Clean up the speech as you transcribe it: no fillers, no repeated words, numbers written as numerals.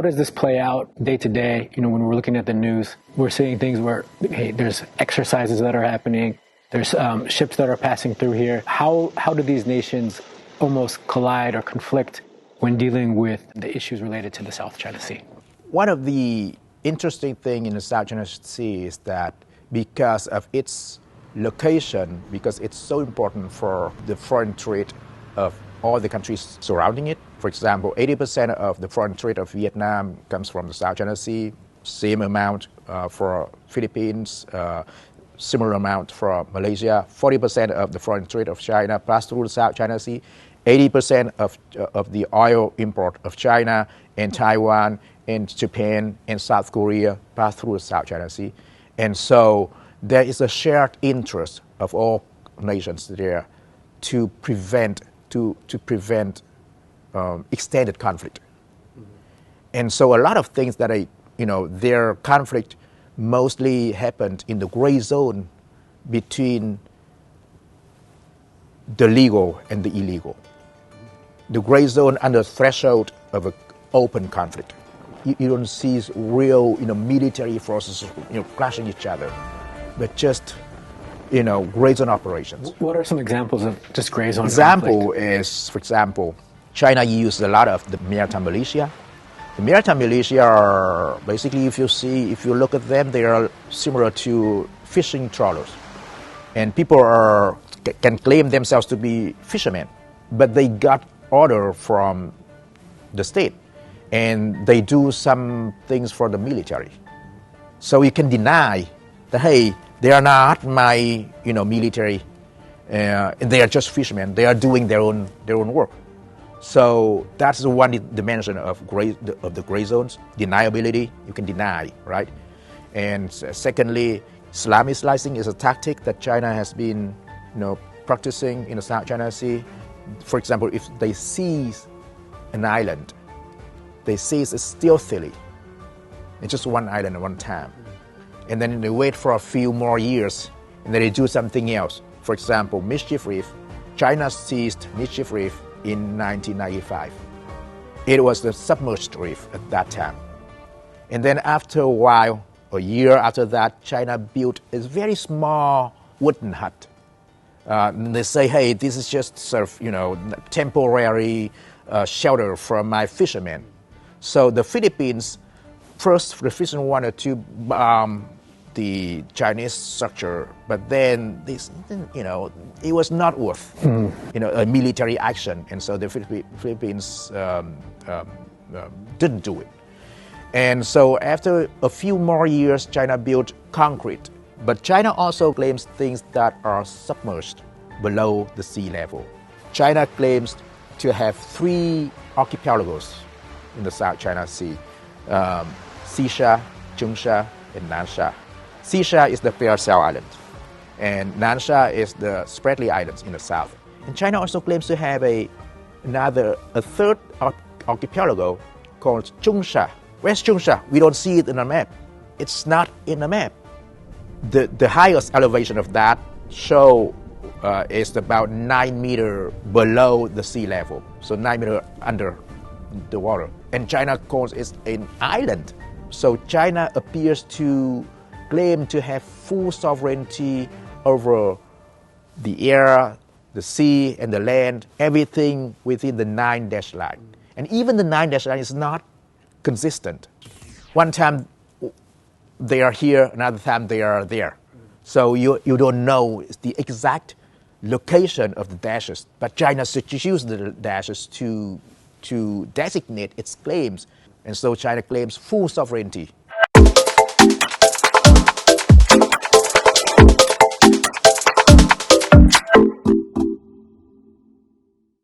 does this play out day to day? You know, when we're looking at the news, we're seeing things where, hey, there's exercises that are happening, there's ships that are passing through here. How do these nations almost collide or conflict when dealing with the issues related to the South China Sea? One of the interesting things in the South China Sea is that because of its location, because it's so important for the foreign trade of all the countries surrounding it. For example, 80% of the foreign trade of Vietnam comes from the South China Sea, same amount for Philippines, similar amount for Malaysia. 40% of the foreign trade of China pass through the South China Sea. 80% of the oil import of China and Taiwan and Japan and South Korea pass through the South China Sea. And so there is a shared interest of all nations there to prevent extended conflict. And so a lot of things that their conflict mostly happened in the gray zone between the legal and the illegal. The gray zone under threshold of an open conflict. You don't see real, military forces, clashing each other, but just, gray zone operations. What are some examples of just gray zone Example conflict? is, for example, China used a lot of the maritime militia. The maritime militia are basically, if you look at them, they are similar to fishing trawlers, and people can claim themselves to be fishermen, but they got order from the state, and they do some things for the military. So you can deny that, hey, they are not my military, and they are just fishermen. They are doing their own work. So that's the one dimension of the gray zones. Deniability, you can deny, right? And secondly, Islamicizing is a tactic that China has been practicing in the South China Sea. For example, if they seize an island, they seize it stealthily. It's just one island at one time. And then they wait for a few more years, and then they do something else. For example, Mischief Reef. China seized Mischief Reef in 1995. It was the submerged reef at that time. And then after a while, a year after that, China built a very small wooden hut. And they say, hey, this is just sort of, temporary shelter for my fishermen. So the Philippines, first the fishermen wanted to bomb the Chinese structure, but then this, it was not worth, a military action, and so the Philippines didn't do it. And so after a few more years, China built concrete. But China also claims things that are submerged below the sea level. China claims to have 3 archipelagos in the South China Sea: Xisha, Zhongsha, and Nansha. Xisha is the Paracel Island, and Nansha is the Spratly Islands in the south. And China also claims to have a third archipelago called Zhongsha. Where's Zhongsha? We don't see it in the map. It's not in the map. The highest elevation of that show is about 9 meters below the sea level, so 9 meters under the water. And China calls it an island. So China appears to claim to have full sovereignty over the air, the sea, and the land, everything within the 9-dash line. And even the 9-dash line is not consistent. One time they are here, another time they are there. So you don't know the exact location of the dashes, but China uses the dashes to designate its claims. And so China claims full sovereignty